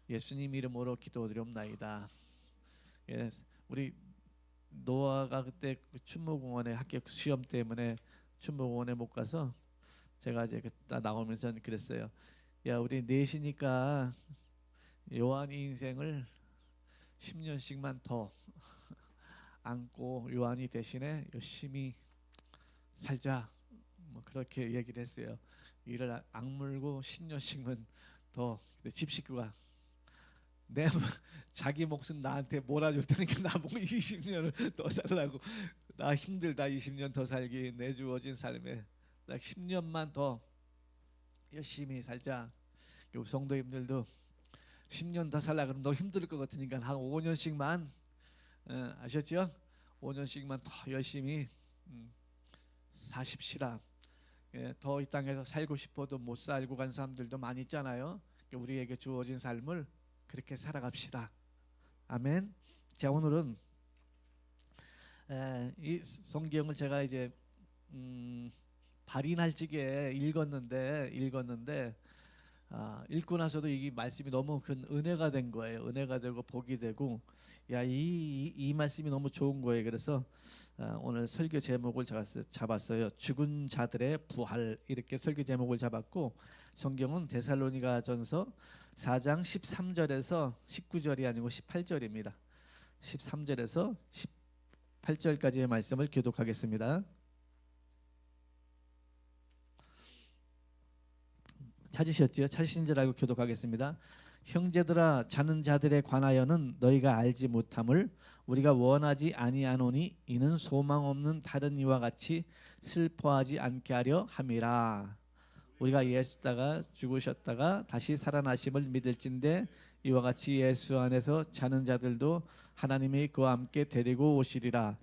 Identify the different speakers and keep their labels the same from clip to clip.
Speaker 1: 예수님 이름으로 기도드리옵나이다. 예, 우리 노아가 그때 그 춘모공원에 합격 시험 때문에 춘모공원에 못 가서 제가 이제 그때 나오면서 그랬어요. 야, 우리 넷이니까 요한이 인생을 10년씩만 더 안고 요한이 대신에 열심히 살자. 뭐 그렇게 얘기를 했어요. 이를 악물고 10년씩만 더. 근데 집 식구가 내 자기 목숨 나한테 몰아줄 테니까 나보고 20년을 더 살라고. 나 힘들다. 20년 더 살기. 내 주어진 삶에 딱 10년만 더 열심히 살자. 우리 성도님들도 10년 더 살라 그러면 너 힘들 것 같으니까 한 5년씩만 아셨죠? 5년씩만 더 열심히 사십시다. 예, 더 이 땅에서 살고 싶어도 못 살고 간 사람들도 많이 있잖아요. 우리에게 주어진 삶을 그렇게 살아갑시다. 아멘. 자, 오늘은 이 성경을 제가 이제 발인할지게 읽었는데 읽고 나서도 이 말씀이 너무 큰 은혜가 된 거예요. 은혜가 되고 복이 되고, 야, 이 말씀이 너무 좋은 거예요. 그래서 오늘 설교 제목을 잡았어요. 죽은 자들의 부활, 이렇게 설교 제목을 잡았고, 성경은 데살로니가전서 4장 13절에서 19절이 아니고 18절입니다. 13절에서 18절까지의 말씀을 교독하겠습니다. 찾으셨지요? 찾으신 줄 알고 교독하겠습니다. 형제들아, 자는 자들에 관하여는 너희가 알지 못함을 우리가 원하지 아니하노니 이는 소망 없는 다른 이와 같이 슬퍼하지 않게 하려 함이라. 우리가 예수다가 죽으셨다가 다시 살아나심을 믿을진대 이와 같이 예수 안에서 자는 자들도 하나님이 그와 함께 데리고 오시리라.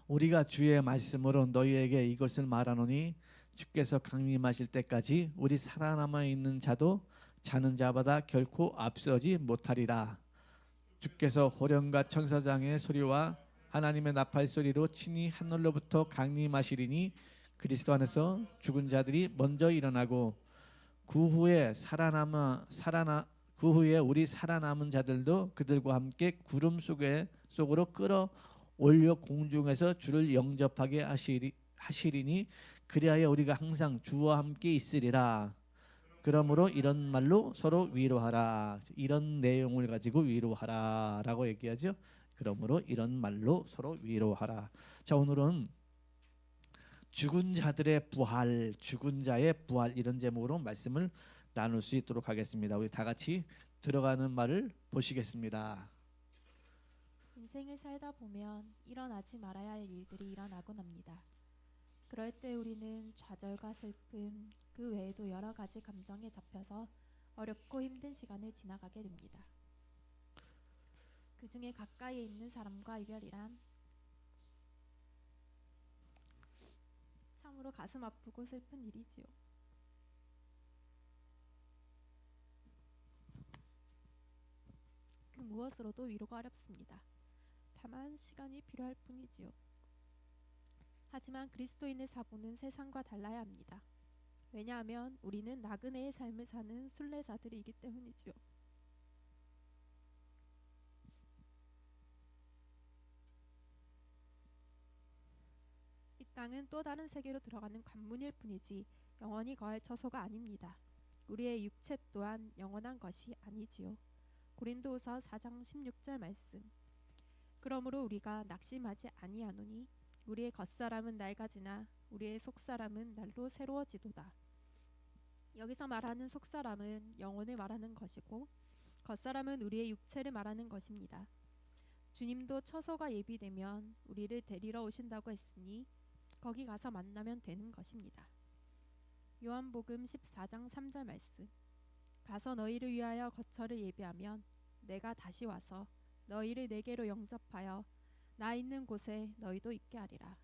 Speaker 1: 우리가 주의 말씀으로 너희에게 이것을 말하노니 주께서 강림하실 때까지 우리 살아남아 있는 자도 자는 자보다 결코 앞서지 못하리라. 주께서 호령과 천사장의 소리와 하나님의 나팔 소리로 친히 하늘로부터 강림하시리니 그리스도 안에서 죽은 자들이 먼저 일어나고 그 후에 우리 살아남은 자들도 그들과 함께 구름 속으로 끌어올려 공중에서 주를 영접하게 하시리니 그리하여 우리가 항상 주와 함께 있으리라. 그러므로 이런 말로 서로 위로하라. 이런 내용을 가지고 위로하라라고 얘기하죠. 그러므로 이런 말로 서로 위로하라. 자, 오늘은 죽은 자들의 부활, 죽은 자의 부활, 이런 제목으로 말씀을 나눌 수 있도록 하겠습니다. 우리 다 같이 들어가는 말을 보시겠습니다.
Speaker 2: 인생을 살다 보면 일어나지 말아야 할 일들이 일어나곤 합니다. 그럴 때 우리는 좌절과 슬픔, 그 외에도 여러 가지 감정에 잡혀서 어렵고 힘든 시간을 지나가게 됩니다. 그 중에 가까이에 있는 사람과 이별이란 참으로 가슴 아프고 슬픈 일이지요. 그 무엇으로도 위로가 어렵습니다. 다만 시간이 필요할 뿐이지요. 하지만 그리스도인의 사고는 세상과 달라야 합니다. 왜냐하면 우리는 나그네의 삶을 사는 순례자들이기 때문이지요. 이 땅은 또 다른 세계로 들어가는 관문일 뿐이지 영원히 거할 처소가 아닙니다. 우리의 육체 또한 영원한 것이 아니지요. 고린도후서 4장 16절 말씀. 그러므로 우리가 낙심하지 아니하노니 우리의 겉사람은 낡아지나 우리의 속사람은 날로 새로워지도다. 여기서 말하는 속사람은 영혼을 말하는 것이고 겉사람은 우리의 육체를 말하는 것입니다. 주님도 처소가 예비되면 우리를 데리러 오신다고 했으니 거기 가서 만나면 되는 것입니다. 요한복음 14장 3절 말씀. 가서 너희를 위하여 거처를 예비하면 내가 다시 와서 너희를 내게로 영접하여 나 있는 곳에 너희도 있게 하리라.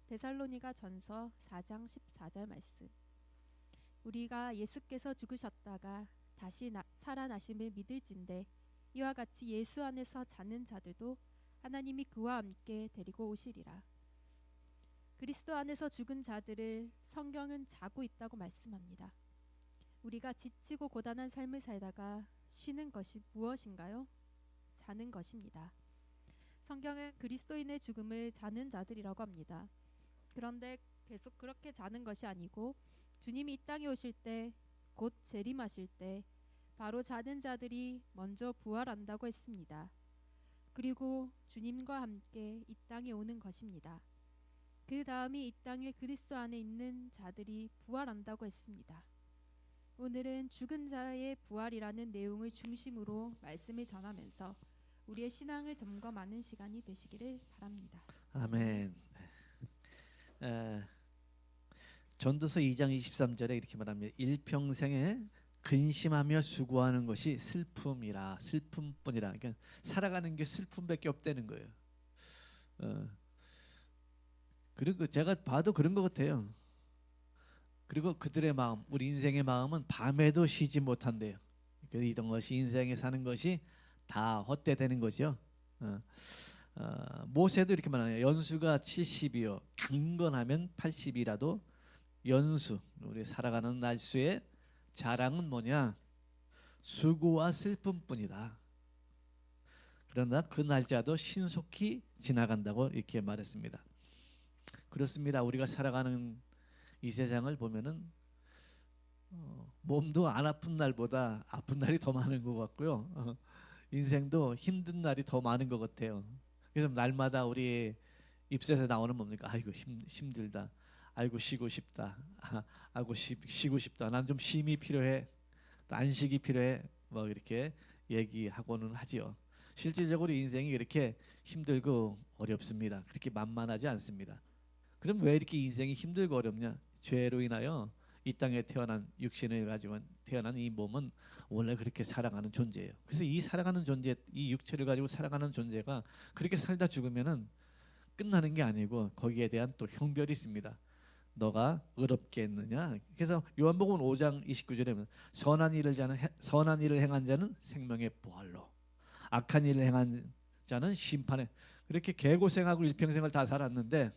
Speaker 2: 데살로니가 전서 4장 14절 말씀. 우리가 예수께서 죽으셨다가 다시 살아나심을 믿을진대 이와 같이 예수 안에서 자는 자들도 하나님이 그와 함께 데리고 오시리라. 그리스도 안에서 죽은 자들을 성경은 자고 있다고 말씀합니다. 우리가 지치고 고단한 삶을 살다가 쉬는 것이 무엇인가요? 자는 것입니다. 성경은 그리스도인의 죽음을 자는 자들이라고 합니다. 그런데 계속 그렇게 자는 것이 아니고 주님이 이 땅에 오실 때, 곧 재림하실 때 바로 자는 자들이 먼저 부활한다고 했습니다. 그리고 주님과 함께 이 땅에 오는 것입니다. 그 다음이 이 땅에 그리스도 안에 있는 자들이 부활한다고 했습니다. 오늘은 죽은 자의 부활이라는 내용을 중심으로 말씀을 전하면서 우리의 신앙을 점검하는 시간이 되시기를 바랍니다.
Speaker 1: 아멘. 에, 전도서 2장 23절에 이렇게 말합니다. 일평생에 근심하며 수고하는 것이 슬픔이라, 슬픔뿐이라. 그러니까 살아가는 게 슬픔밖에 없다는 거예요. 그리고 제가 봐도 그런 것 같아요. 그리고 그들의 마음, 우리 인생의 마음은 밤에도 쉬지 못한대요. 그래서 이런 것이 인생에 사는 것이 다 헛되되는 거죠. 모세도 이렇게 말하네요. 연수가 70이요 강건하면 80이라도 연수, 우리 살아가는 날수의 자랑은 뭐냐? 수고와 슬픔뿐이다. 그러나 그 날짜도 신속히 지나간다고 이렇게 말했습니다. 그렇습니다. 우리가 살아가는 이 세상을 보면은 몸도 안 아픈 날보다 아픈 날이 더 많은 것 같고요. 인생도 힘든 날이 더 많은 것 같아요. 그래서 날마다 우리 입술에서 나오는 뭡니까? 아이고 힘들다. 아이고 쉬고 싶다. 아이고 쉬고 싶다. 난 좀 쉼이 필요해. 또 안식이 필요해. 뭐 이렇게 얘기하고는 하지요. 실질적으로 인생이 이렇게 힘들고 어렵습니다. 그렇게 만만하지 않습니다. 그럼 왜 이렇게 인생이 힘들고 어렵냐? 죄로 인하여 이 땅에 태어난 육신을 가지고 태어난 이 몸은 원래 그렇게 살아가는 존재예요. 그래서 이 살아가는 존재, 이 육체를 가지고 살아가는 존재가 그렇게 살다 죽으면은 끝나는 게 아니고 거기에 대한 또 형별이 있습니다. 너가 의롭게 했느냐? 그래서 요한복음 5장 29절에 선한 일을 행한 자는 생명의 부활로, 악한 일을 행한 자는 심판에. 그렇게 개고생하고 일평생을 다 살았는데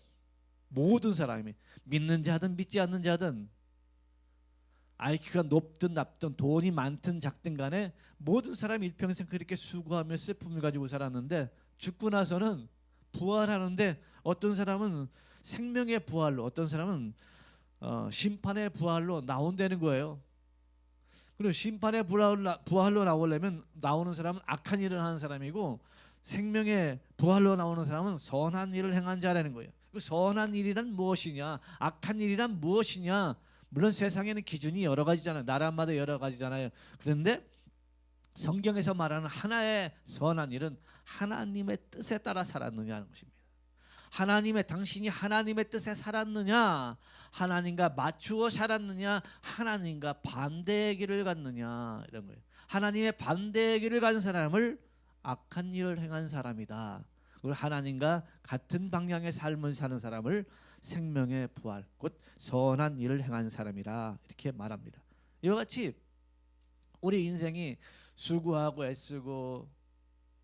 Speaker 1: 모든 사람이 믿는 자든 믿지 않는 자든 IQ가 높든 낮든 돈이 많든 작든 간에 모든 사람이 일평생 그렇게 수고하며 슬픔을 가지고 살았는데 죽고 나서는 부활하는데 어떤 사람은 생명의 부활로, 어떤 사람은 심판의 부활로 나온다는 거예요. 그리고 심판의 부활로 나오려면 나오는 사람은 악한 일을 하는 사람이고 생명의 부활로 나오는 사람은 선한 일을 행한 자라는 거예요. 그 선한 일이란 무엇이냐, 악한 일이란 무엇이냐. 물론 세상에는 기준이 여러 가지잖아요. 나라마다 여러 가지잖아요. 그런데 성경에서 말하는 하나의 선한 일은 하나님의 뜻에 따라 살았느냐는 것입니다. 당신이 하나님의 뜻에 살았느냐, 하나님과 맞추어 살았느냐, 하나님과 반대의 길을 갔느냐, 이런 거예요. 하나님의 반대의 길을 간 사람을 악한 일을 행한 사람이다. 그리고 하나님과 같은 방향의 삶을 사는 사람을 생명의 부활, 곧 선한 일을 행한 사람이라 이렇게 말합니다. 이와 같이 우리 인생이 수고하고 애쓰고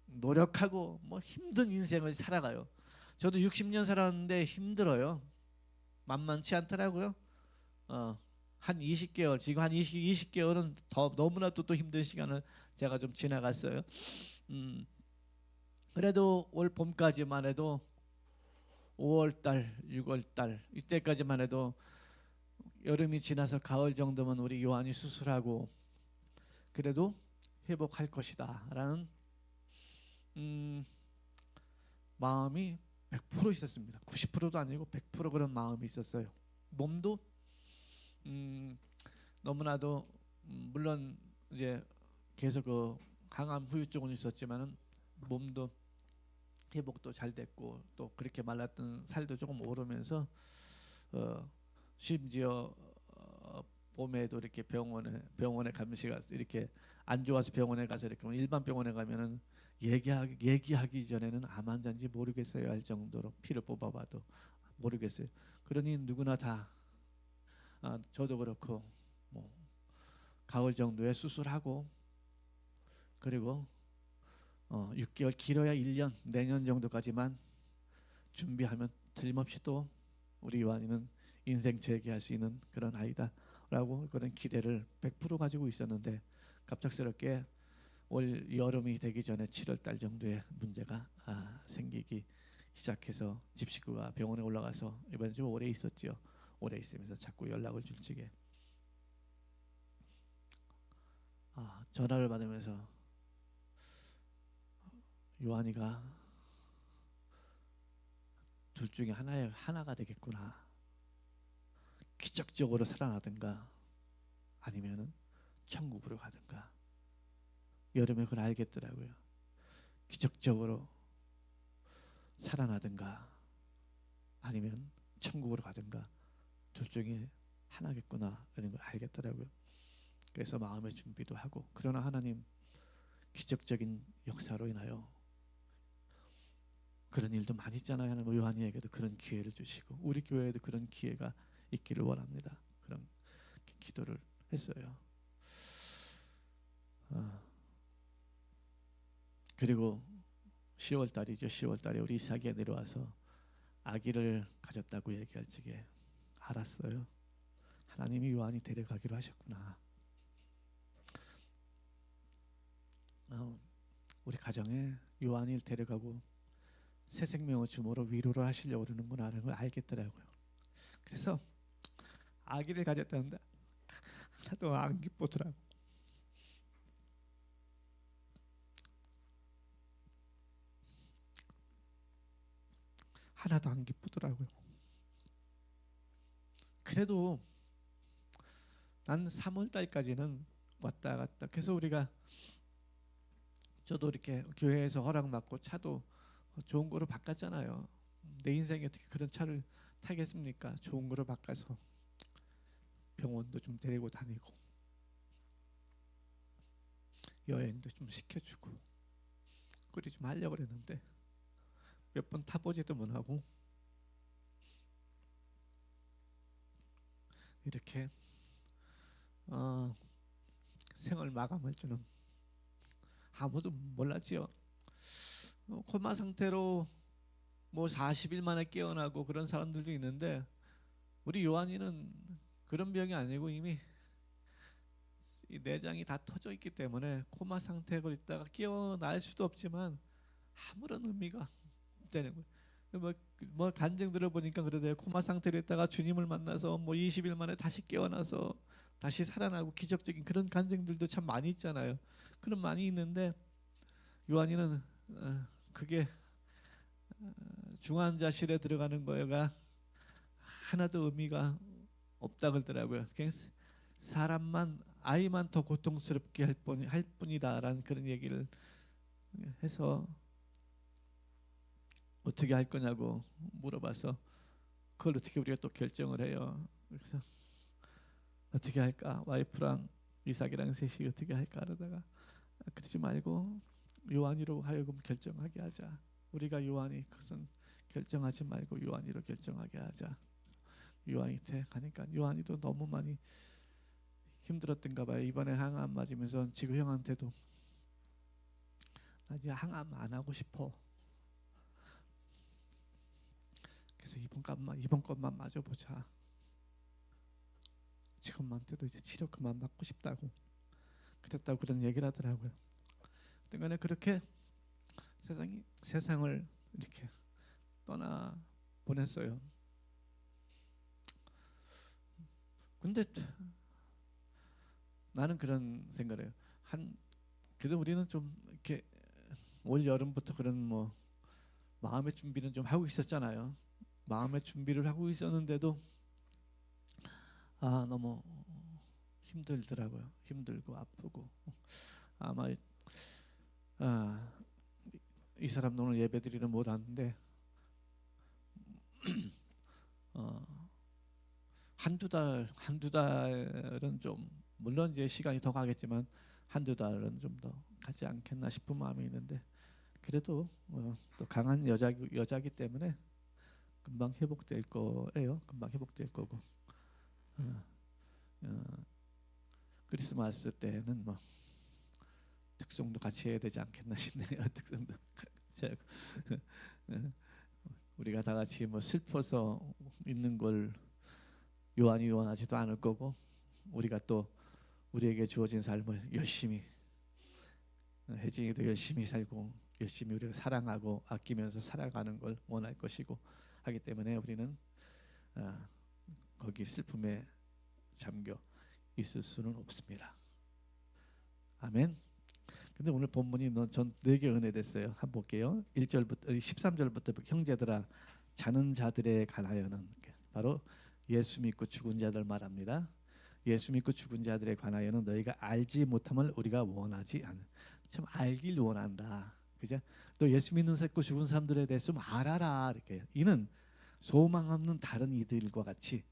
Speaker 1: 노력하고 뭐 힘든 인생을 살아가요. 저도 60년 살았는데 힘들어요. 만만치 않더라고요. 한 20개월, 지금 한 20개월은 더 너무나도 또 힘든 시간을 제가 좀 지나갔어요. 그래도 올 봄까지만 해도 5월달, 6월달 이때까지만 해도 여름이 지나서 가을 정도면 우리 요한이 수술하고 그래도 회복할 것이다 라는 마음이 100% 있었습니다. 90%도 아니고 100% 그런 마음이 있었어요. 몸도 너무나도 물론 이제 계속 그 항암 후유증은 있었지만은 몸도 회복도 잘 됐고 또 그렇게 말랐던 살도 조금 오르면서 심지어 봄에도 이렇게 병원에 감시가 이렇게 안 좋아서 병원에 가서 이렇게 일반 병원에 가면은 얘기하기 전에는 암 환자인지 모르겠어요 할 정도로 피를 뽑아봐도 모르겠어요. 그러니 누구나 다 저도 그렇고 뭐 가을 정도에 수술하고 그리고 6개월 길어야 1년 내년 정도까지만 준비하면 틀림없이 또 우리 요한이는 인생 재개할 수 있는 그런 아이다. 라고 그런 기대를 100% 가지고 있었는데 갑작스럽게 올 여름이 되기 전에 7월 달 정도에 문제가 생기기 시작해서 집 식구가 병원에 올라가서 이번에 좀 오래 있었죠. 오래 있으면서 자꾸 연락을 줄 적에 전화를 받으면서 요한이가 둘 중에 하나가 되겠구나. 기적적으로 살아나든가 아니면은 천국으로 가든가. 여름에 그걸 알겠더라고요. 기적적으로 살아나든가 아니면 천국으로 가든가 둘 중에 하나겠구나 이런 걸 알겠더라고요. 그래서 마음의 준비도 하고 그러나 하나님 기적적인 역사로 인하여 그런 일도 많이 있잖아요. 하나님 요한이에게도 그런 기회를 주시고 우리 교회에도 그런 기회가 있기를 원합니다. 그런 기도를 했어요. 그리고 10월 달이죠. 10월 달에 우리 이삭이 내려와서 아기를 가졌다고 얘기할 적에 알았어요. 하나님이 요한이 데려가기로 하셨구나. 우리 가정에 요한이를 데려가고 새 생명을 주므로 위로를 하시려고 그러는구나 하는 걸 알겠더라고요. 그래서 아기를 가졌다는데 하나도 안 기쁘더라고. 하나도 안 기쁘더라고요. 그래도 난 3월 달까지는 왔다 갔다. 그래서 우리가 저도 이렇게 교회에서 허락받고 차도 좋은 거로 바꿨잖아요. 내 인생에 어떻게 그런 차를 타겠습니까? 좋은 거로 바꿔서 병원도 좀 데리고 다니고 여행도 좀 시켜주고 그리 좀 하려고 그랬는데 몇 번 타보지도 못하고 이렇게 생을 마감할 줄은 아무도 몰랐지요. 코마 상태로 뭐 40일 만에 깨어나고 그런 사람들도 있는데 우리 요한이는 그런 병이 아니고 이미 이 내장이 다 터져 있기 때문에 코마 상태로 있다가 깨어날 수도 없지만 아무런 의미가 없다는 거예요. 뭐 간증 들어보니까 그러대요. 코마 상태로 있다가 주님을 만나서 뭐 20일 만에 다시 깨어나서 다시 살아나고 기적적인 그런 간증들도 참 많이 있잖아요. 그런 많이 있는데 요한이는 그게 중환자실에 들어가는 거가 하나도 의미가 없다 그러더라고요. 그냥 사람만 아이만 더 고통스럽게 할 뿐이다라는 그런 얘기를 해서 어떻게 할 거냐고 물어봐서 그걸 어떻게 우리가 또 결정을 해요. 그래서 어떻게 할까? 와이프랑 이삭이랑 셋이 어떻게 할까 하다가 그러지 말고 요한이로 하여금 결정하게 하자. 우리가 요한이 그것은 결정하지 말고 요한이로 결정하게 하자. 요한이한테 가니까 요한이도 너무 많이 힘들었던가 봐요. 이번에 항암 맞으면서 지금 형한테도 나 이제 항암 안 하고 싶어. 그래서 이번 것만 맞아보자. 지금만때도 이제 치료 그만 받고 싶다고 그랬다고 그런 얘기를 하더라고요. 그러니까 그렇게 세상을 이렇게 떠나 보냈어요. 근데 나는 그런 생각을 해요. 그래도 우리는 좀 이렇게 올 여름부터 그런 뭐 마음의 준비는 좀 하고 있었잖아요. 마음의 준비를 하고 있었는데도 너무 힘들더라고요. 힘들고 아프고 아마 이 사람 오늘 예배드리는 못 왔는데 한두 달은 좀 물론 이제 시간이 더 가겠지만 한두 달은 좀 더 가지 않겠나 싶은 마음이 있는데 그래도 또 강한 여자기 때문에 금방 회복될 거예요. 금방 회복될 거고 크리스마스 때는 뭐 특송도 같이 해야 되지 않겠나 싶네요. 특송도 같이 하고 우리가 다 같이 뭐 슬퍼서 있는 걸 요한이 원하지도 않을 거고 우리가 또 우리에게 주어진 삶을 열심히 혜진이도 열심히 살고 열심히 우리가 사랑하고 아끼면서 살아가는 걸 원할 것이고 하기 때문에 우리는 거기 슬픔에 잠겨 있을 수는 없습니다. 아멘. 근데 오늘 본문이 전 되게 은혜됐어요. 한번 볼게요. 1절부터 13절부터 형제들아 자는 자들에 관하여는 바로 예수 믿고 죽은 자들 말합니다. 예수 믿고 죽은 자들에 관하여는 너희가 알지 못함을 우리가 원하지 않아. 참 알길 원한다. 그죠? 또 예수 믿는 삶고 죽은 사람들에 대해서 좀 알아라. 이렇게. 이는 소망 없는 다른 이들과 같이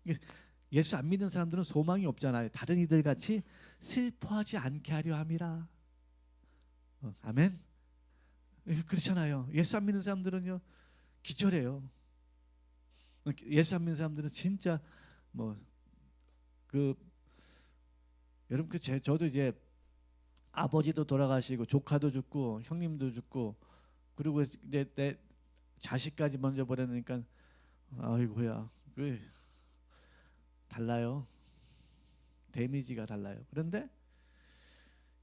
Speaker 1: 예수 안 믿는 사람들은 소망이 없잖아요. 다른 이들 같이 슬퍼하지 않게 하려 함이라. 아멘. 그렇잖아요. 예수 안 믿는 사람들은요 기절해요. 예수 안 믿는 사람들은 진짜 여러분 저도 이제 아버지도 돌아가시고 조카도 죽고 형님도 죽고 그리고 이제 내 자식까지 먼저 버리니까 아이고야 달라요. 데미지가 달라요. 그런데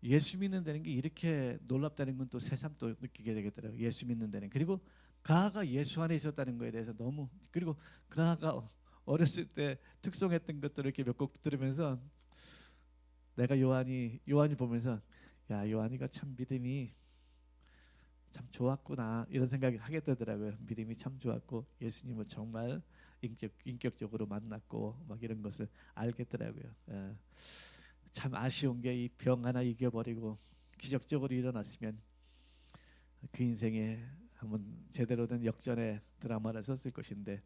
Speaker 1: 예수 믿는다는 게 이렇게 놀랍다는 건 또 새삼 또 느끼게 되겠더라고요. 예수 믿는다는. 그리고 그아가 예수 안에 있었다는 거에 대해서 너무 그리고 그아가 어렸을 때 특송했던 것들을 이렇게 몇 곡 들으면서 내가 요한이 보면서 야 요한이가 참 믿음이 참 좋았구나 이런 생각이 하게 되더라고요. 믿음이 참 좋았고 예수님을 정말 인격적으로 만났고 막 이런 것을 알겠더라고요. 참 아쉬운 게 이 병 하나 이겨버리고 기적적으로 일어났으면 그 인생에 한번 제대로 된 역전의 드라마를 썼을 것인데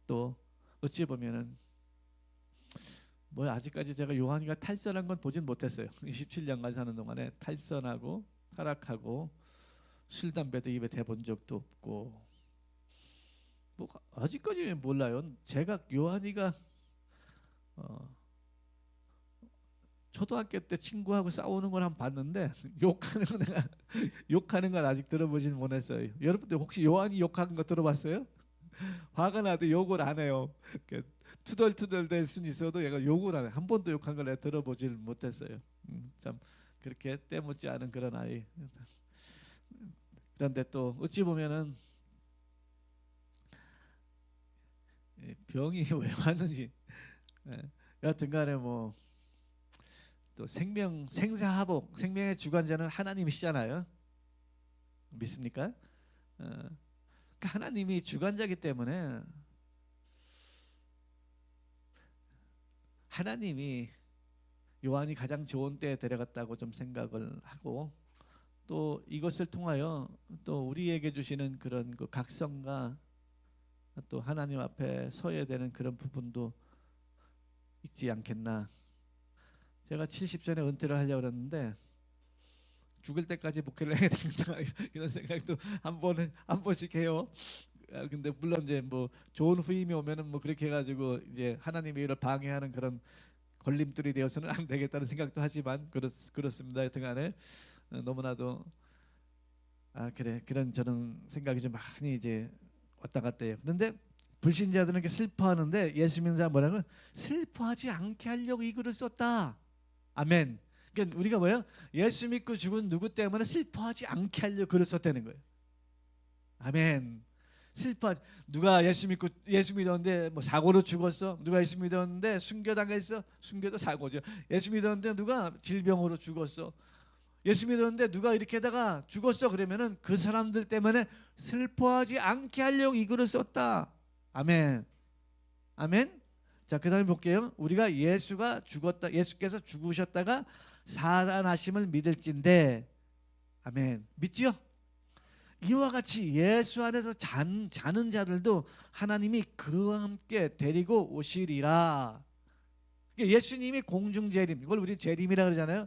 Speaker 1: 또 어찌 보면은 아직까지 제가 요한이가 탈선한 건 보진 못했어요. 27년간 사는 동안에 탈선하고 타락하고 술 담배도 입에 대본 적도 없고 아직까지 몰라요. 제가 요한이가 초등학교 때 친구하고 싸우는 걸 한번 봤는데 욕하는 걸 아직 들어보진 못했어요. 여러분들 혹시 요한이 욕하는 거 들어봤어요? 화가 나도 욕을 안 해요. 투덜투덜 될 수는 있어도 얘가 욕을 안 해. 한 번도 욕한 걸 내가 들어보질 못했어요. 참 그렇게 때묻지 않은 그런 아이. 그런데 또 어찌 보면은 병이 왜 왔는지 여하튼간에 또 생사화복 생명의 주관자는 하나님이시잖아요. 믿습니까? 그러니까 하나님이 주관자이기 때문에 하나님이 요한이 가장 좋은 때에 데려갔다고 좀 생각을 하고 또 이것을 통하여 또 우리에게 주시는 그런 그 각성과 또 하나님 앞에 서야 되는 그런 부분도 있지 않겠나. 제가 70전에 은퇴를 하려고 그랬는데 죽을 때까지 목회를 해야 된다 이런 생각도 한 번씩 해요. 근데 물론 이제 좋은 후임이 오면은 그렇게 해가지고 이제 하나님의 일을 방해하는 그런 걸림돌이 되어서는 안 되겠다는 생각도 하지만 그렇습니다. 여튼간에 너무나도 그래 그런 저는 생각이 좀 많이 이제 왔다 갔다 해요. 그런데 불신자들은 이렇게 슬퍼하는데 예수 믿는 사람 뭐라고 슬퍼하지 않게 하려고 이 글을 썼다. 아멘. 그러니까 우리가 뭐예요? 예수 믿고 죽은 누구 때문에 슬퍼하지 않게 하려고 글을 썼다는 거예요. 아멘. 누가 예수 믿었는데 사고로 죽었어. 누가 예수 믿었는데 순교당했어. 순교도 사고죠. 예수 믿었는데 누가 질병으로 죽었어. 예수 믿었는데 누가 이렇게다가 죽었어. 그러면은 그 사람들 때문에 슬퍼하지 않게 하려고 이 글을 썼다. 아멘. 아멘. 자, 그다음에 볼게요. 우리가 예수께서 죽으셨다가 살아나심을 믿을진데, 아멘. 믿지요? 이와 같이 예수 안에서 자는 자들도 하나님이 그와 함께 데리고 오시리라. 예수님이 공중재림, 이걸 우리 재림이라 그러잖아요.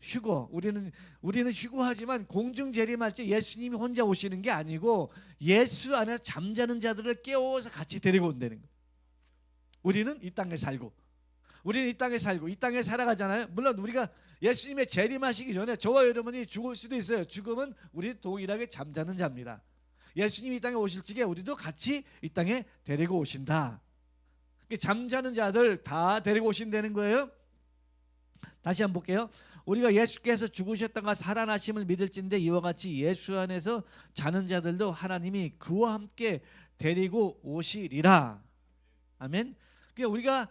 Speaker 1: 휴거. 우리는 휴거하지만 공중재림할 때 예수님이 혼자 오시는 게 아니고 예수 안에서 잠자는 자들을 깨워서 같이 데리고 온다는 거예요. 우리는 이 땅에 살고 이 땅에 살아가잖아요. 물론 우리가 예수님의 재림하시기 전에 저와 여러분이 죽을 수도 있어요. 죽음은 우리 동일하게 잠자는 자입니다. 예수님이 이 땅에 오실 적에 우리도 같이 이 땅에 데리고 오신다. 잠자는 자들 다 데리고 오신다는 거예요. 다시 한번 볼게요. 우리가 예수께서 죽으셨다가 살아나심을 믿을진데 이와 같이 예수 안에서 자는 자들도 하나님이 그와 함께 데리고 오시리라. 아멘. 그러니까 우리가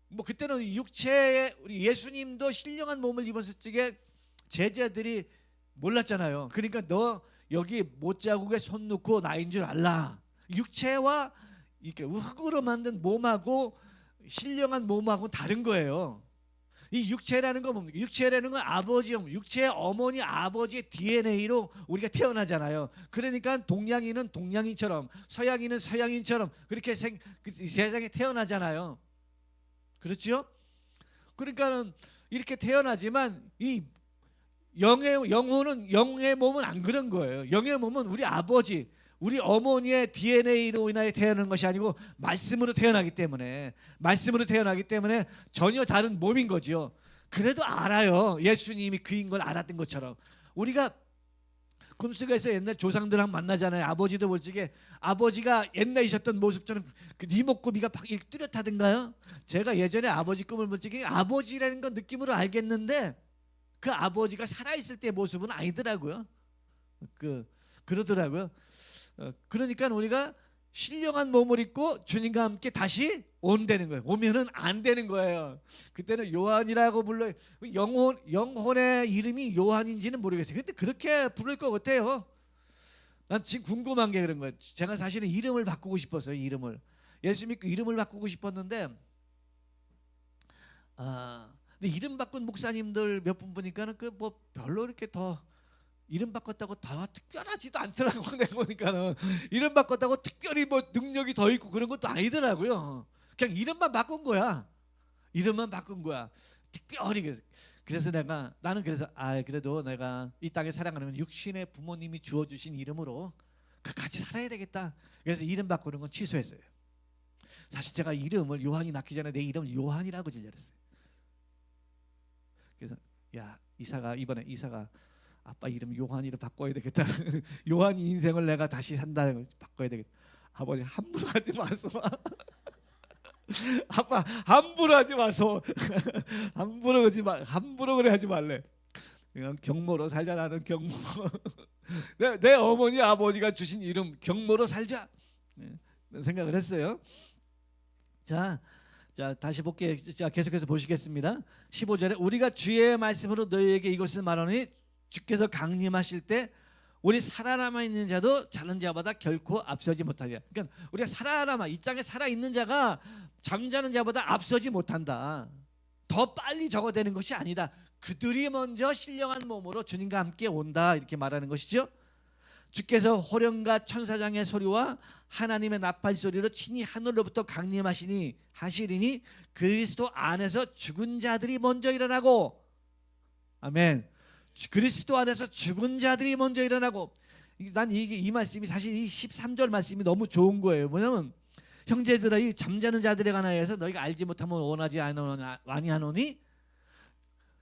Speaker 1: 뭐 그때는 육체에 우리 예수님도 신령한 몸을 입었을 적에 제자들이 몰랐잖아요. 그러니까 너 여기 못자국에 손 놓고 나인 줄 알라. 육체와 이렇게 흙으로 만든 몸하고 신령한 몸하고 다른 거예요. 이 육체라는 건 뭡니까? 육체라는 건 아버지, 육체의 어머니 아버지의 DNA로 우리가 태어나잖아요. 그러니까 동양인은 동양인처럼, 서양인은 서양인처럼 그렇게 세상에 태어나잖아요. 그렇죠? 그러니까는 이렇게 태어나지만 이 영의 몸은 안 그런 거예요. 영의 몸은 우리 아버지, 우리 어머니의 DNA로 인하여 태어나는 것이 아니고 말씀으로 태어나기 때문에 전혀 다른 몸인 거죠. 그래도 알아요. 예수님이 그인 걸 알았던 것처럼. 우리가 꿈속에서 옛날 조상들하고 만나잖아요. 아버지도 볼 적에 아버지가 옛날에 있었던 모습처럼 그 이목구비가 막 이렇게 뚜렷하던가요? 제가 예전에 아버지 꿈을 볼 적에 아버지라는 건 느낌으로 알겠는데 그 아버지가 살아있을 때의 모습은 아니더라고요. 그러더라고요. 그러니까 우리가 신령한 몸을 입고 주님과 함께 다시 온다는 거예요. 오면은 안 되는 거예요. 그때는 요한이라고 불러요. 영혼의 이름이 요한인지는 모르겠어요. 근데 그렇게 부를 것 같아요. 난 지금 궁금한 게 그런 거예요. 제가 사실은 이름을 바꾸고 싶었어요. 이름을 예수 믿고 이름을 바꾸고 싶었는데 근데 이름 바꾼 목사님들 몇 분 보니까는 그 뭐 별로 이렇게 더 이름 바꿨다고 다 특별하지도 않더라고. 내가 보니까는 이름 바꿨다고 특별히 뭐 능력이 더 있고 그런 것도 아니더라고요. 그냥 이름만 바꾼 거야. 특별히. 그래서 나는 그래서 그래도 내가 이 땅에 살아가는 육신의 부모님이 주어주신 이름으로 같이 살아야 되겠다. 그래서 이름 바꾸는 건 취소했어요. 사실 제가 이름을 요한이 낳기 전에 내 이름을 요한이라고 지었어요. 그래서 이번에 이사가 아빠 이름 요한이로 바꿔야 되겠다. 요한이 인생을 내가 다시 산다는 바꿔야 되겠다. 아버지 함부로 하지 마소. 아빠 함부로 하지 마소. 함부로 그래 하지 말래. 그냥 경모로 살자. 나는 경모. 내 어머니 아버지가 주신 이름 경모로 살자. 생각을 했어요. 자 다시 볼게요. 자 계속해서 보시겠습니다. 15절에 우리가 주의 말씀으로 너희에게 이것을 말하니 주께서 강림하실 때 우리 살아남아 있는 자도 자는 자보다 결코 앞서지 못하리라. 그러니까 우리가 살아남아 이 땅에 살아 있는 자가 잠자는 자보다 앞서지 못한다. 더 빨리 적어되는 것이 아니다. 그들이 먼저 신령한 몸으로 주님과 함께 온다. 이렇게 말하는 것이죠. 주께서 호령과 천사장의 소리와 하나님의 나팔 소리로 친히 하늘로부터 강림하시니 하시리니 그리스도 안에서 죽은 자들이 먼저 일어나고 아멘. 그리스도 안에서 죽은 자들이 먼저 일어나고. 난 이 말씀이 사실 이 13절 말씀이 너무 좋은 거예요. 뭐냐면 형제들아 이 잠자는 자들에 관하여서 너희가 알지 못하면 원하지 아니하노니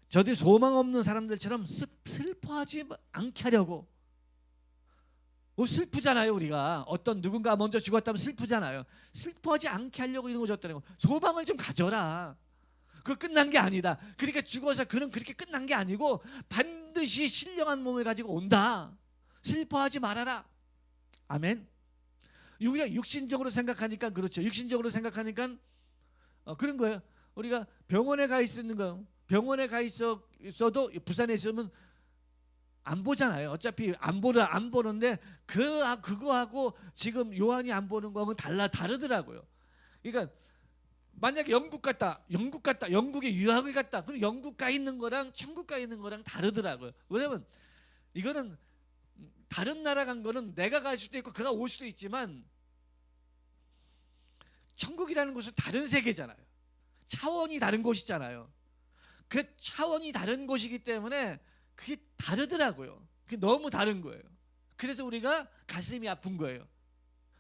Speaker 1: 저들이 소망 없는 사람들처럼 슬퍼하지 않게 하려고. 슬프잖아요. 우리가 어떤 누군가 먼저 죽었다면 슬프잖아요. 슬퍼하지 않게 하려고 이런 거 줬다는 거. 소망을 좀 가져라. 그거 끝난 게 아니다. 그러니까 죽어서 그는 그렇게 끝난 게 아니고 반드시 신령한 몸을 가지고 온다. 슬퍼하지 말아라. 아멘. 우리가 육신적으로 생각하니까 그렇죠. 육신적으로 생각하니까 그런 거예요. 우리가 병원에 가 있는 거, 병원에 가 있어도 부산에 있으면 안 보잖아요. 어차피 안 보는데 그거하고 지금 요한이 안 보는 거하고 다르더라고요. 그러니까 만약에 영국 갔다 영국에 유학을 갔다 그럼 영국 가 있는 거랑 천국 가 있는 거랑 다르더라고요. 왜냐면 이거는 다른 나라 간 거는 내가 갈 수도 있고 그가 올 수도 있지만 천국이라는 곳은 다른 세계잖아요. 차원이 다른 곳이잖아요. 그 차원이 다른 곳이기 때문에 그게 다르더라고요. 그게 너무 다른 거예요. 그래서 우리가 가슴이 아픈 거예요.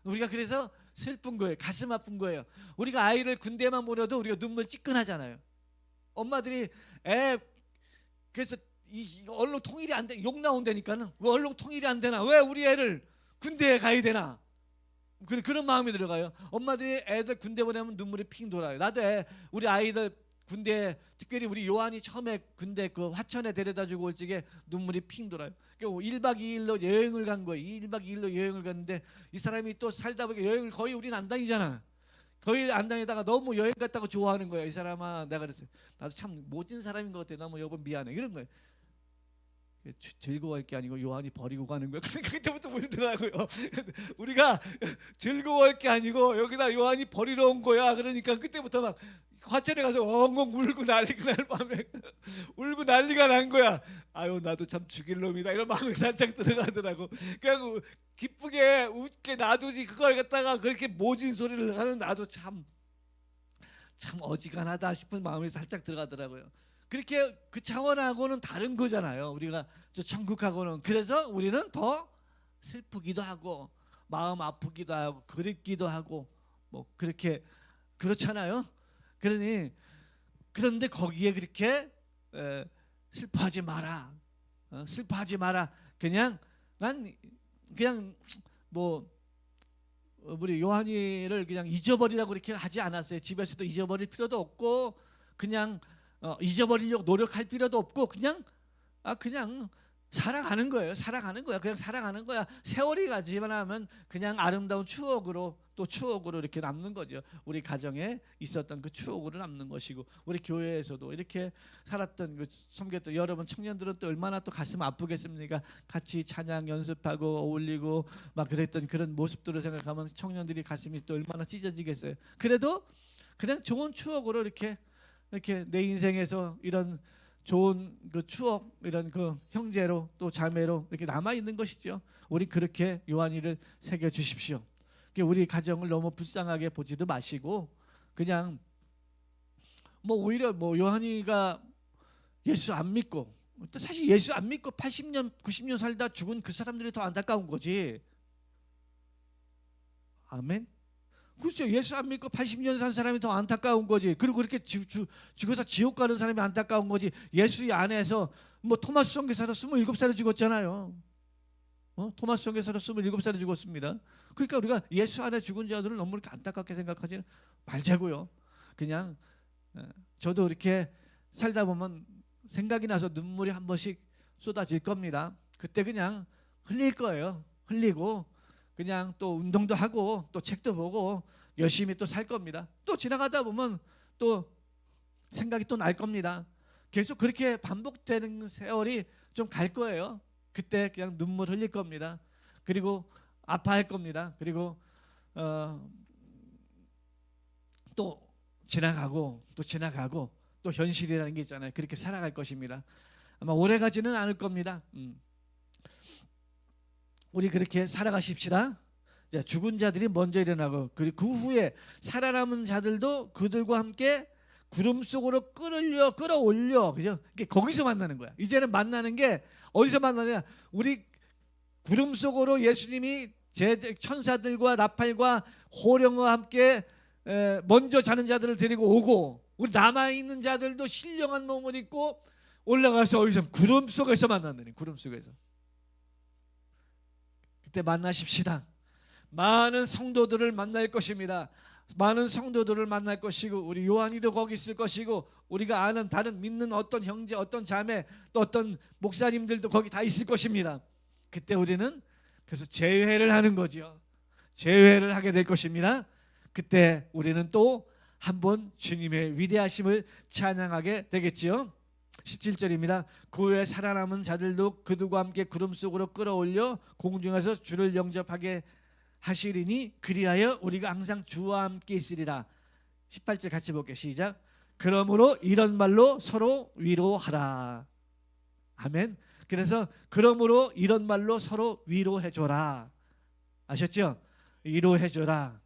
Speaker 1: 우리가 그래서 슬픈 거예요. 가슴 아픈 거예요. 우리가 아이를 군대만 보내도 우리가 눈물 찌끈하잖아요. 엄마들이 그래서 이 언론 통일이 안 돼. 욕 나온다니까는 왜 언론 통일이 안 되나? 왜 우리 애를 군대에 가야 되나? 그런 마음이 들어가요. 엄마들이 애들 군대 보내면 눈물이 핑 돌아요. 나도 우리 아이들 군대 특별히 우리 요한이 처음에 군대 그 화천에 데려다주고 올 적에 눈물이 핑 돌아요. 1박 2일로 여행을 간 거예요. 1박 2일로 여행을 갔는데 이 사람이 또 살다 보니까 여행을 거의 우리는 안 다니잖아. 거의 안 다니다가 너무 여행 갔다고 좋아하는 거예요. 이 사람아, 내가 그랬어요. 나도 참 모진 사람인 것 같아. 너무 여보 미안해. 이런 거예요. 즐거워할 게 아니고 요한이 버리고 가는 거예요. 그러니까 그때부터 울더라고요. 우리가 즐거워할 게 아니고 여기다 요한이 버리러 온 거야. 그러니까 그때부터 막 화천에 가서 엉엉 울고 난리가 날 밤에 울고 난리가 난 거야. 아유 나도 참 죽일 놈이다 이런 마음이 살짝 들어가더라고. 그냥 기쁘게 웃게 놔두지 그걸 갖다가 그렇게 모진 소리를 하는 나도 참 어지간하다 싶은 마음이 살짝 들어가더라고요. 그렇게 그 차원하고는 다른 거잖아요. 우리가 저 천국하고는. 그래서 우리는 더 슬프기도 하고 마음 아프기도 하고 그립기도 하고 뭐 그렇게 그렇잖아요. 그런데 거기에 그렇게 슬퍼하지 마라. 슬퍼하지 마라. 그냥 뭐 우리 요한이를 그냥 잊어버리라고 그렇게 하지 않았어요. 집에서도 잊어버릴 필요도 없고 그냥 잊어버리려고 노력할 필요도 없고 그냥 살아가는 거예요. 살아가는 거야. 그냥 살아가는 거야. 세월이 가지만 하면 그냥 아름다운 추억으로 또 추억으로 이렇게 남는 거죠. 우리 가정에 있었던 그 추억으로 남는 것이고 우리 교회에서도 이렇게 살았던 그 섬겼던 여러분 청년들은 또 얼마나 또 가슴 아프겠습니까? 같이 찬양 연습하고 어울리고 막 그랬던 그런 모습들을 생각하면 청년들이 가슴이 또 얼마나 찢어지겠어요. 그래도 그냥 좋은 추억으로 이렇게 내 인생에서 이런 좋은 그 추억 이런 그 형제로 또 자매로 이렇게 남아 있는 것이죠. 우리 그렇게 요한이를 새겨 주십시오. 우리 가정을 너무 불쌍하게 보지도 마시고 그냥 뭐 오히려 뭐 요한이가 예수 안 믿고 사실 예수 안 믿고 80년 90년 살다 죽은 그 사람들이 더 안타까운 거지. 아멘. 그렇죠. 예수 안 믿고 80년 산 사람이 더 안타까운 거지. 그리고 그렇게 죽어서 지옥 가는 사람이 안타까운 거지. 예수 안에서 뭐 토마스 선교사도 27살에 죽었잖아요. 토마스 선교사도 27살에 죽었습니다. 그러니까 우리가 예수 안에 죽은 자들을 너무 이렇게 안타깝게 생각하지 말자고요. 그냥 저도 이렇게 살다 보면 생각이 나서 눈물이 한 번씩 쏟아질 겁니다. 그때 그냥 흘릴 거예요. 흘리고 그냥 또 운동도 하고 또 책도 보고 열심히 또 살 겁니다. 또 지나가다 보면 또 생각이 또 날 겁니다. 계속 그렇게 반복되는 세월이 좀 갈 거예요. 그때 그냥 눈물 흘릴 겁니다. 그리고 아파할 겁니다. 그리고 또 지나가고 또 현실이라는 게 있잖아요. 그렇게 살아갈 것입니다. 아마 오래 가지는 않을 겁니다. 우리 그렇게 살아가십시다. 죽은 자들이 먼저 일어나고 그 후에 살아남은 자들도 그들과 함께 구름 속으로 끌어올려. 그죠? 거기서 만나는 거야. 이제는 만나는 게 어디서 만나냐? 우리 구름 속으로 예수님이 천사들과 나팔과 호령과 함께 먼저 자는 자들을 데리고 오고 우리 남아 있는 자들도 신령한 몸을 입고 올라가서 어디서 구름 속에서 만난다는 구름 속에서. 그때 만나십시다. 많은 성도들을 만날 것입니다. 많은 성도들을 만날 것이고 우리 요한이도 거기 있을 것이고 우리가 아는 다른 믿는 어떤 형제 어떤 자매 또 어떤 목사님들도 거기 다 있을 것입니다. 그때 우리는 그래서 재회를 하는 거죠. 재회를 하게 될 것입니다. 그때 우리는 또 한번 주님의 위대하심을 찬양하게 되겠지요. 17절입니다. 그 후에 살아남은 자들도 그들과 함께 구름 속으로 끌어올려 공중에서 주를 영접하게 하시리니 그리하여 우리가 항상 주와 함께 있으리라. 18절 같이 볼게요. 시작. 그러므로 이런 말로 서로 위로하라. 아멘. 그래서 그러므로 이런 말로 서로 위로해줘라. 아셨죠? 위로해줘라.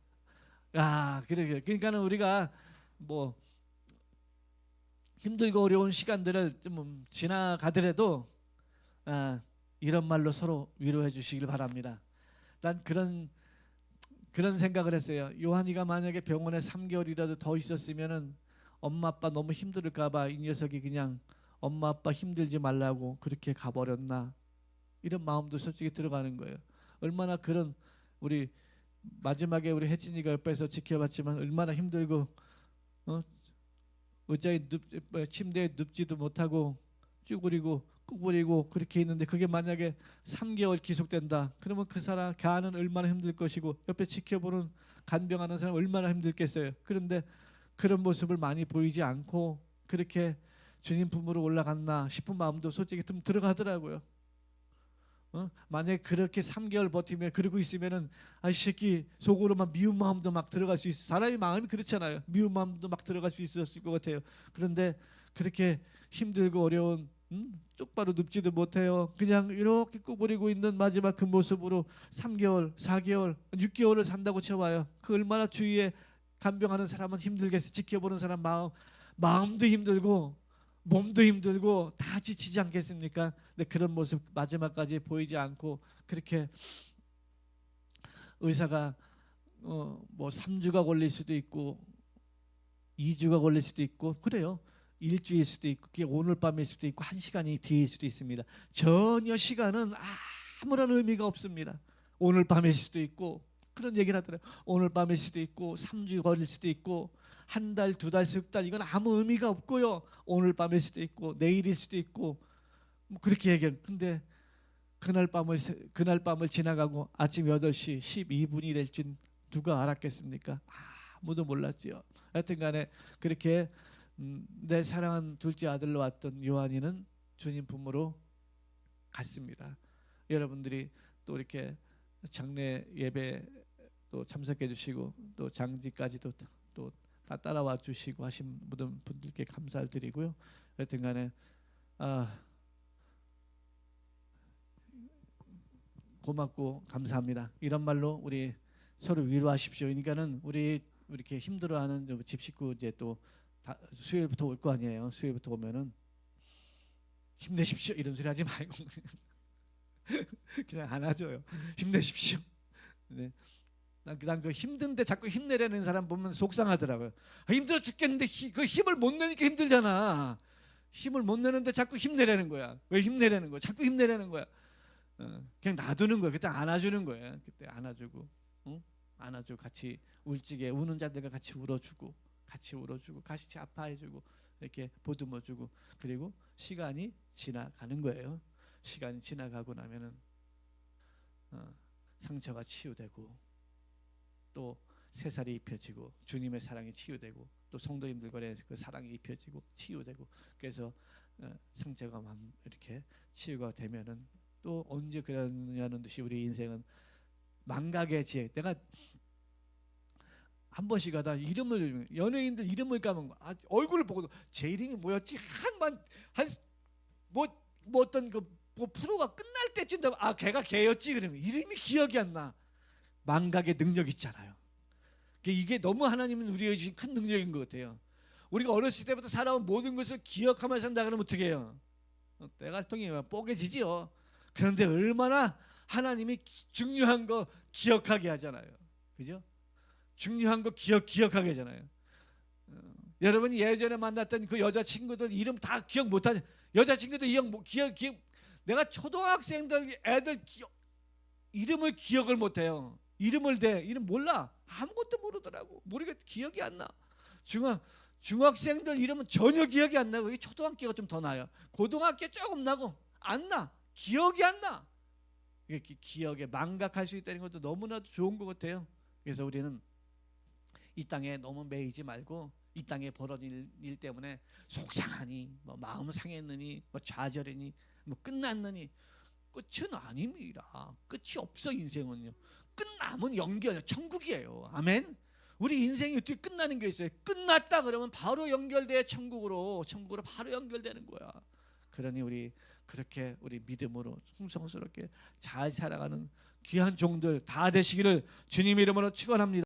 Speaker 1: 그러니까는 우리가 뭐 힘들고 어려운 시간들을 좀 지나가더라도 이런 말로 서로 위로해 주시길 바랍니다. 난 그런 생각을 했어요. 요한이가 만약에 병원에 3개월이라도 더 있었으면은 엄마 아빠 너무 힘들까 봐 이 녀석이 그냥 엄마 아빠 힘들지 말라고 그렇게 가버렸나 이런 마음도 솔직히 들어가는 거예요. 얼마나 그런 우리 마지막에 우리 혜진이가 옆에서 지켜봤지만 얼마나 힘들고 침대에 눕지도 못하고 쭈그리고 구부리고 그렇게 있는데 그게 만약에 3개월 지속된다. 그러면 그 사람 가는 얼마나 힘들 것이고 옆에 지켜보는 간병하는 사람 얼마나 힘들겠어요. 그런데 그런 모습을 많이 보이지 않고 그렇게 주님 품으로 올라갔나 싶은 마음도 솔직히 좀 들어가더라고요. 만약에 그렇게 3개월 버티면 그러고 있으면은 이 새끼 속으로만 미운 마음도 막 들어갈 수 있어. 사람의 마음이 그렇잖아요. 미운 마음도 막 들어갈 수 있었을 것 같아요. 그런데 그렇게 힘들고 어려운 똑바로 눕지도 못해요. 그냥 이렇게 구부리고 있는 마지막 그 모습으로 3개월, 4개월, 6개월을 산다고 쳐봐요. 그 얼마나 주위에 간병하는 사람은 힘들겠어요. 지켜보는 사람 마음도 힘들고 몸도 힘들고 다 지치지 않겠습니까? 근데 그런 모습 마지막까지 보이지 않고 그렇게 의사가 뭐 3주가 걸릴 수도 있고 2주가 걸릴 수도 있고 그래요. 일주일 수도 있고 그게 오늘 밤일 수도 있고 1시간이 뒤일 수도 있습니다. 전혀 시간은 아무런 의미가 없습니다. 오늘 밤일 수도 있고 그런 얘기를 하더라고요. 오늘 밤일 수도 있고 3주 걸릴 수도 있고 한 달, 두 달, 석 달 이건 아무 의미가 없고요. 오늘 밤일 수도 있고 내일일 수도 있고 뭐 그렇게 얘기해요. 근데 그날 밤을 지나가고 아침 8시 12분이 될 줄 누가 알았겠습니까? 아무도 몰랐지요. 하여튼간에 그렇게 내 사랑하는 둘째 아들로 왔던 요한이는 주님 품으로 갔습니다. 여러분들이 또 이렇게 장례 예배 또 참석해 주시고 또 장지까지도 또 다 따라와 주시고 하신 모든 분들께 감사를 드리고요. 여튼간에 고맙고 감사합니다. 이런 말로 우리 서로 위로하십시오. 그러니까는 우리 이렇게 힘들어하는 집 식구 이제 또 수요일부터 올 거 아니에요. 수요일부터 오면은 힘내십시오 이런 소리 하지 말고 그냥 안아줘요. 힘내십시오. 네. 난 그 힘든데 자꾸 힘내려는 사람 보면 속상하더라고요. 힘들어 죽겠는데 그 힘을 못 내니까 힘들잖아. 힘을 못 내는데 자꾸 힘내려는 거야. 왜 힘내려는 거야? 자꾸 힘내려는 거야. 그냥 놔두는 거야. 그때 안아주는 거야. 그때 안아주고, 안아주고 같이 울적에 우는 자들과 같이 울어주고, 같이 아파해주고, 이렇게 보듬어주고, 그리고 시간이 지나가는 거예요. 시간이 지나가고 나면은 상처가 치유되고. 또 새살이 입혀지고 주님의 사랑이 치유되고 또 성도님들과 그 사랑이 입혀지고 치유되고 그래서 상처가 이렇게 치유가 되면은 또 언제 그러냐는 듯이 우리 인생은 망각의 지혜. 내가 한 번씩 하다 연예인들 이름을 까먹고 얼굴을 보고도 제 이름이 뭐였지 뭐 어떤 뭐 프로가 끝날 때쯤 되면 걔가 걔였지 그러면 이름이 기억이 안 나. 망각의 능력 있잖아요. 이게 너무 하나님은 우리에게 주신 큰 능력인 것 같아요. 우리가 어렸을 때부터 살아온 모든 것을 기억하며 산다 그러면 어떻게 해요? 때가 통이 뽀개지지요. 그런데 얼마나 하나님이 중요한 거 기억하게 하잖아요. 그죠? 중요한 거 기억하게 하잖아요. 여러분이 예전에 만났던 그 여자친구들 이름 다 기억 못하냐? 여자친구들 기억 내가 초등학생들 애들 이름을 기억을 못해요. 이름 몰라. 아무것도 모르더라고. 모르겠 기억이 안 나. 중학생들 이름은 전혀 기억이 안 나고 초등학교가 좀 더 나요. 고등학교 조금 나고 안 나. 기억이 안 나. 기억에 망각할 수 있다는 것도 너무나도 좋은 것 같아요. 그래서 우리는 이 땅에 너무 매이지 말고 이 땅에 벌어질 일 때문에 속상하니 뭐 마음 상했느니 뭐 좌절하니 뭐 끝났느니 끝은 아닙니다. 끝이 없어. 인생은요. 끝나면 연결 천국이에요. 아멘. 우리 인생이 어떻게 끝나는 게 있어요? 끝났다 그러면 바로 연결돼 천국으로 바로 연결되는 거야. 그러니 우리 그렇게 우리 믿음으로 충성스럽게 잘 살아가는 귀한 종들 다 되시기를 주님 이름으로 축원합니다.